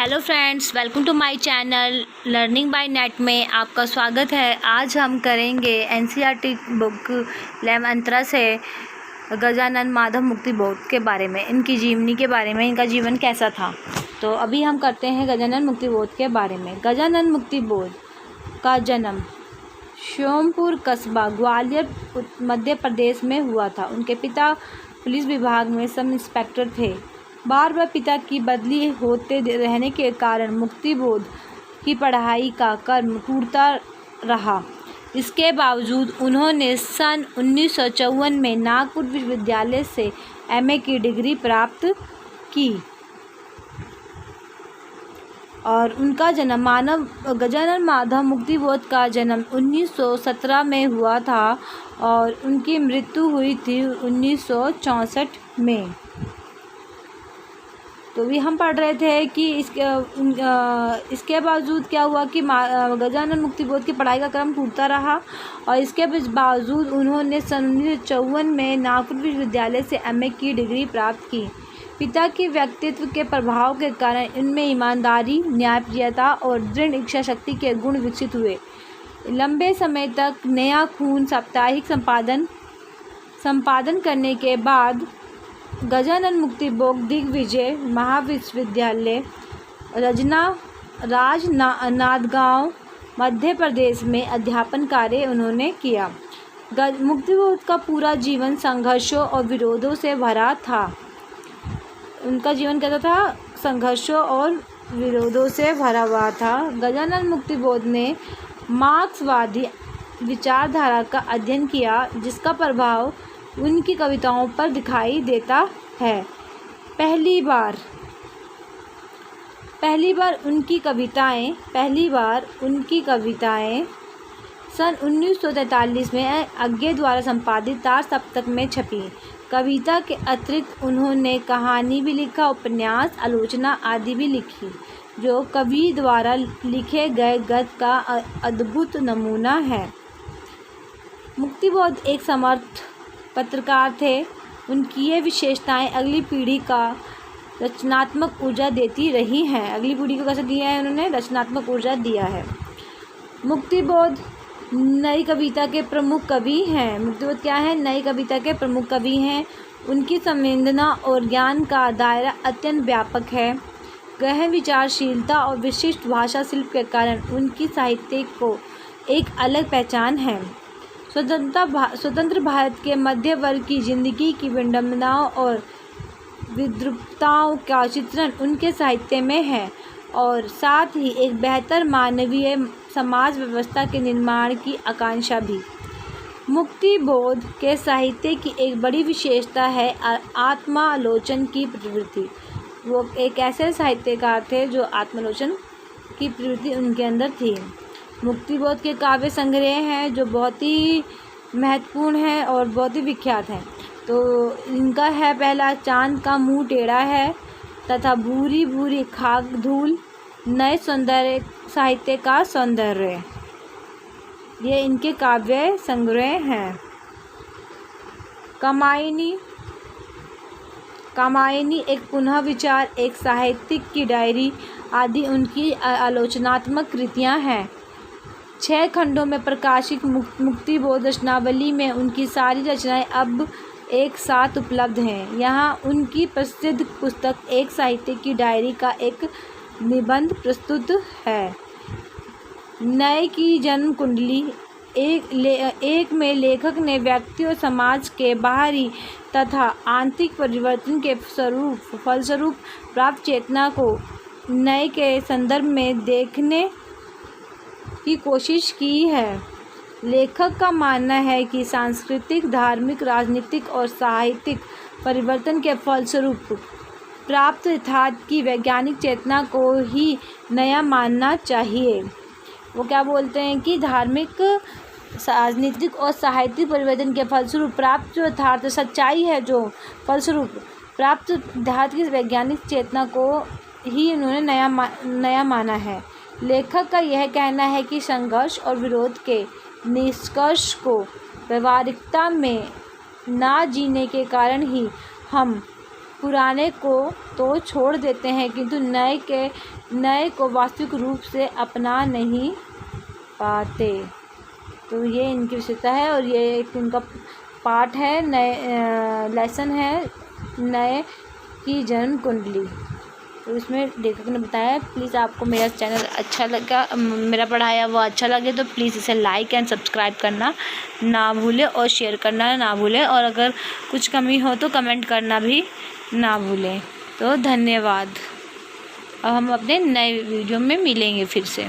Hello friends, welcome to my channel learning by net में आपका स्वागत है। आज हम करेंगे एनसीईआरटी बुक 11 से गजानन माधव मुक्ति बोध के बारे में, इनकी जीवनी के बारे में, इनका जीवन कैसा था। तो अभी हम करते हैं गजानन मुक्ति बोध के बारे में। गजानन मुक्ति बोध का जन्म श्योमपुर कस्बा ग्वालियर मध्य प्रदेश में हुआ था। उनके पिता पुलिस विभाग में सब इंस्पेक्टर थे। बार बार पिता की बदली होते रहने के कारण मुक्ति बोध की पढ़ाई का क्रम टूटता रहा। इसके बावजूद उन्होंने सन 1954 में नागपुर विश्वविद्यालय से एमए की डिग्री प्राप्त की और उनका जन्म गजानन माधव मुक्ति बोध का जन्म 1917 में हुआ था और उनकी मृत्यु हुई थी 1964 में। तो भी हम पढ़ रहे थे कि इसके बावजूद क्या हुआ कि गजानन मुक्ति बोध की पढ़ाई का क्रम टूटता रहा और इसके बावजूद उन्होंने सन 1954 में नागपुर विश्वविद्यालय से एमए की डिग्री प्राप्त की। पिता के व्यक्तित्व के प्रभाव के कारण इनमें ईमानदारी, न्यायप्रियता और दृढ़ इच्छा शक्ति के गुण विकसित हुए। लंबे समय तक नया खून साप्ताहिक संपादन करने के बाद गजानन मुक्ति बोध दिग्विजय महाविश्वविद्यालय राजनांदगांव मध्य प्रदेश में अध्यापन कार्य उन्होंने किया। मुक्ति बोध का पूरा जीवन संघर्षों और विरोधों से भरा था। उनका जीवन कैसा था? संघर्षों और विरोधों से भरा हुआ था। गजानन मुक्ति बोध ने मार्क्सवादी विचारधारा का अध्ययन किया, जिसका प्रभाव उनकी कविताओं पर दिखाई देता है। पहली बार उनकी कविताएं सन 1943 में अज्ञे द्वारा संपादित तार सप्तक में छपी। कविता के अतिरिक्त उन्होंने कहानी भी लिखा, उपन्यास, आलोचना आदि भी लिखी, जो कवि द्वारा लिखे गए गद्य का अद्भुत नमूना है। मुक्ति बोध एक समर्थ पत्रकार थे। उनकी ये विशेषताएं अगली पीढ़ी का रचनात्मक ऊर्जा देती रही हैं। अगली पीढ़ी को कैसे दिया है? उन्होंने रचनात्मक ऊर्जा दिया है। मुक्ति बोध नई कविता के प्रमुख कवि हैं। मुक्ति बोध क्या है? नई कविता के प्रमुख कवि हैं। उनकी संवेदना और ज्ञान का दायरा अत्यंत व्यापक है। गहन विचारशीलता और विशिष्ट भाषा शिल्प के कारण उनकी साहित्य को एक अलग पहचान है। स्वतंत्र भारत के मध्य वर्ग की जिंदगी की विडंबनाओं और विद्रूपताओं का चित्रण उनके साहित्य में है और साथ ही एक बेहतर मानवीय समाज व्यवस्था के निर्माण की आकांक्षा भी। मुक्ति बोध के साहित्य की एक बड़ी विशेषता है आत्मालोचन की प्रवृत्ति। वो एक ऐसे साहित्यकार थे जो आत्मालोचन की प्रवृत्ति उनके अंदर थी। मुक्ति बोध के काव्य संग्रह हैं जो बहुत ही महत्वपूर्ण है और बहुत ही विख्यात हैं। तो इनका है पहला चांद का मुंह टेढ़ा है तथा भूरी भूरी खाक धूल, नए सौंदर्य साहित्य का सौंदर्य, ये इनके काव्य संग्रह हैं। कामायनी एक पुनः विचार, एक साहित्यिक की डायरी आदि उनकी आलोचनात्मक कृतियां हैं। 6 खंडों में प्रकाशित मुक्ति बोध रचनावली में उनकी सारी रचनाएं अब एक साथ उपलब्ध हैं। यहाँ उनकी प्रसिद्ध पुस्तक एक साहित्य की डायरी का एक निबंध प्रस्तुत है। नए की जन्म कुंडली एक में लेखक ने व्यक्ति और समाज के बाहरी तथा आंतरिक परिवर्तन के फलस्वरूप प्राप्त चेतना को नए के संदर्भ में देखने की कोशिश की है। लेखक का मानना है कि सांस्कृतिक, धार्मिक, राजनीतिक और साहित्यिक परिवर्तन के फलस्वरूप प्राप्त यथार्थ की वैज्ञानिक चेतना को ही नया मानना चाहिए। वो क्या बोलते हैं कि धार्मिक, राजनीतिक और साहित्यिक परिवर्तन के फलस्वरूप प्राप्त जो यथार्थ सच्चाई है, जो फलस्वरूप प्राप्त यथार्थ की वैज्ञानिक चेतना को ही उन्होंने नया माना है। लेखक का यह कहना है कि संघर्ष और विरोध के निष्कर्ष को व्यवहारिकता में ना जीने के कारण ही हम पुराने को तो छोड़ देते हैं किंतु नए को वास्तविक रूप से अपना नहीं पाते। तो ये इनकी विशेषता है और ये एक इनका पाठ है, नए लेसन है नए की जन्म कुंडली। तो इसमें लेखक ने बताया। प्लीज़ आपको मेरा चैनल अच्छा लगा, मेरा पढ़ाया वो अच्छा लगे तो प्लीज़ इसे लाइक एंड सब्सक्राइब करना ना भूलें और शेयर करना ना भूलें, और अगर कुछ कमी हो तो कमेंट करना भी ना भूलें। तो धन्यवाद। अब हम अपने नए वीडियो में मिलेंगे फिर से।